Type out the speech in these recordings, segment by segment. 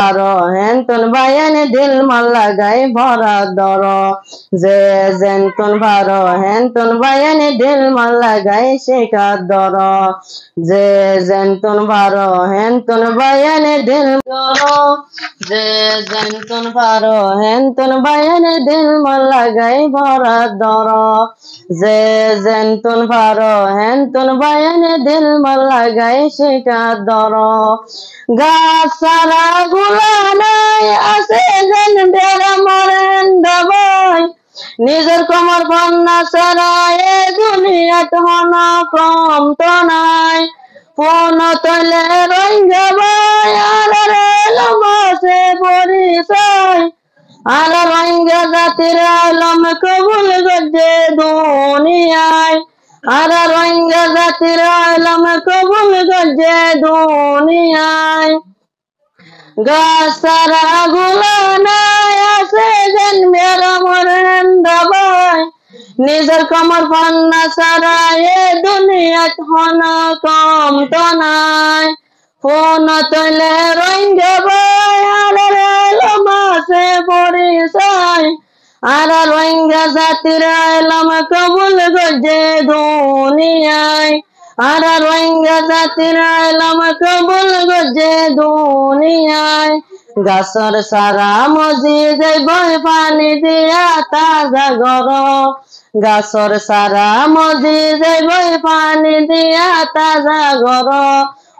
ভারো হেনতুন বায়ানে দিল মন লাগাই ভরা দর যে যেনতুন ভারো হেনতুন বায়ানে দিল মন লাগাই শেখা দর যে যেনতুন ভারো হেনতুন বায়ানে দিল দর যে যেনতুন ভারো হেনতুন বায়ানে দিল মন লাগাই ভরা দর যে যেনতুন ভারো হেনতুন বায়ানে দিল মন লাগাই শেখা দর গাছ সারা গুলা নাই আছে যেন বেড়া মরেন দাবাই নিজের কমর কন্যা সারা এ দুনিয়াত হন কম তো নাই ফোন তলে রই যাবাই আর রেল মাসে পরিচয় আর রোহিঙ্গা জাতির আলম কবুল গজে দুনিয়ায় আর রোহিঙ্গা জাতির আলম কবুল গজে দুনিয়ায় গাছ সারা গুলা নাই আছে যেন মেরা মরেন দাবাই নিজের কমর পান্না সারা এ দুনিয়াত হন কম তো নাই ফোন তলে রোহিঙ্গা ভাই আর রেল মাসে পরিচয় আর রোহিঙ্গা জাতির আলম কবুল গজে দুনিয়ায় আর রোহিঙ্গা জাতির আলম কবুল গজে দুনিয়ায় গাছর সারা মসজিদ বই পানি দিয়া তাজা গর গাছর সারা মসজিদ বই পানি দিয়া তাজা গর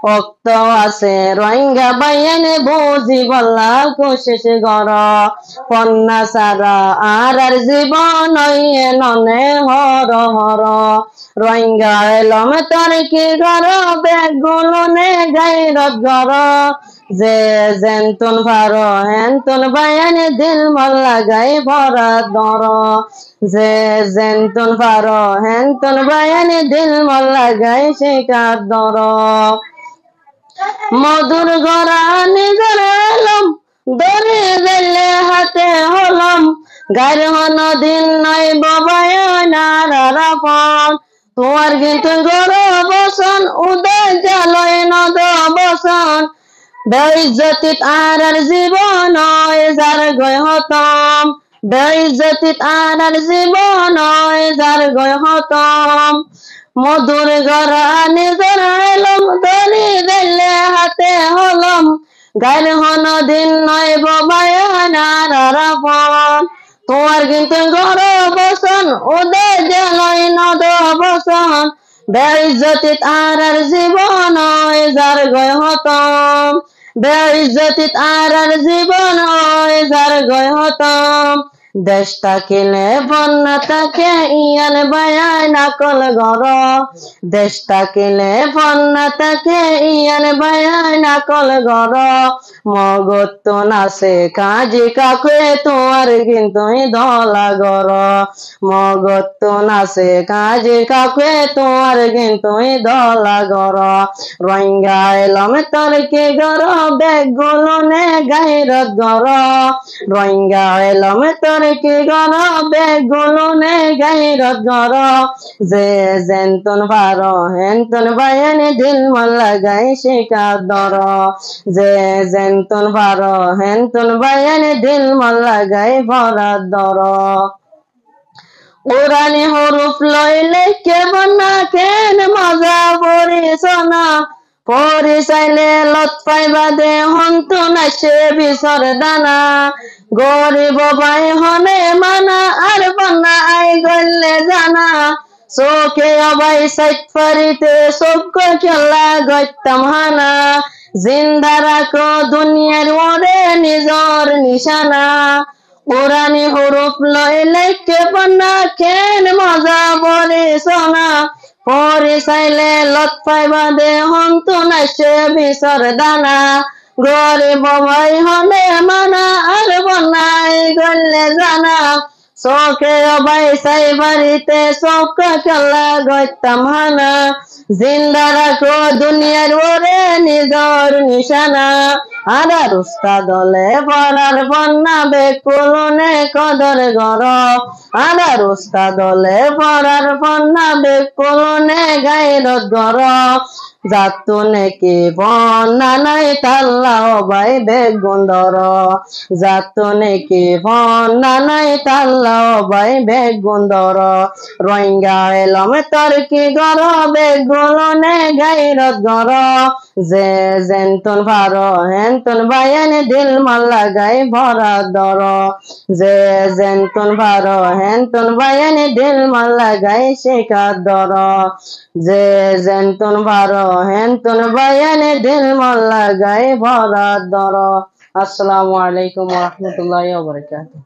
অক্ত আছে রোহিঙ্গা বাইয়ানে বুঝি বল্লা কোশিস গর কন্যা সারা আর জীবন ননে হর হর রোহিঙ্গা এলম তোর কি গর বেগুলো নে গাইরত গর যে যেনতুন ভারো হেনতুন বায়ানে দিল মন লাগাই ভরা দর যে যেনতুন ভারো হেনতুন বায়ানে দিল মন লাগাই শেখার দর মধুর গড়া নিজের এলম দরে গেলে হাতে হলম গায়ের হন দিন নাই বাবায় নারাপন তোমার কিন্তু গর বসন উদয় জালয় নদ বসন বেইজ্জতিত আর জীবন যার গয় হতম বেইজ্জতিত আর জীবন যার গয় হতম মধুর গড়া নিজের এলম ধরি দিলে হাতে হলম গায়ের হন দিন নয় বাবায় নারাপন তোমার কিন্তু গর বসন উদয় জালয় নদ বসন বেইজ্জতিত আর জীবন যার গয় হতম বেইজ্জতিত আর জীবন যার গয় হতম দেশ থাকিলে বন্যা তাকে ইয়ান বায়াই নাকল গর দেশ থাকিলে বন্যা তাকে ইয়ান বায়াই নাকল গর মগত নাচে কাজি কাকে তোমার কিন্তু ধলা গর মগত নাচে কাজি কাকে তোমার কিন্তু ধলা গর রোহিঙ্গা এলম তোর কি গর বেগুলো নে গাইরত গর রোহিঙ্গা এলম তোর কি গর বেগুলো নে গাইরত গর যে যেনতুন ভারো হেনতুন বায়ানে দিল মন লাগাই শেখার দর যে যেনতুন ভারো হেনতুন বায়ানে দিল মন লাগাই ভরা দর উরানি হরুফ লইলে কেমন না কেন মজা পরিসনা পরিচাইলে লতফাই বাদে হন্তু নাচে বিসর দানা গরিব বাই হনে মানা আর বন্যা আই গলে জানা চোখে অবাই সাইট ফারিতে চোখ খেলা গত্তাম হানা জিন্দা রাখো দুনিয়ার ওরে নিজর নিশানা উরানি হরুফ লইলে কেবনা কেন মজা পরিসনা পরিচাইলে লতফাই বাদে হন্তু নাচে বিসর দানা গরিব ভাই হনে মানা আর বন্যাই গলে জানা চোখে অবাই সাই বাড়িতে চোখ খেলা গত্তাম হানা জিন্দা রাখো দুনিয়ার ওরে নিজর নিশানা আদার উস্তাদলে পড়ার বন্যা বেকুলনে কদর গর আদার উস্তাদলে পড়ার বন্যা বেকুলনে গাইরত গর জাতুনে কি বন্যা নাই তাল্লা ভাই বেগুন ধর জাতুনে কি বন্যা নাই তাল্লা ভাই বেগুন ধর রোহিঙ্গা এলম তোর কি গর বেগুনে গাইরত গর যে জেনতুন ভারো হেনতুন বায়ান দিল মাল্লা গাই ভরা দর যে জেনতুন ভারো হেনতুন বায়ান দিল মাল্লা গাই শেখা দর যে জেনতুন ভারো হেনতুন বায়ান দিল মাল্লা গাই ভরা দর। আসসালামু আলাইকুম ওয়া রাহমাতুল্লাহি ওয়া বারাকাতুহু।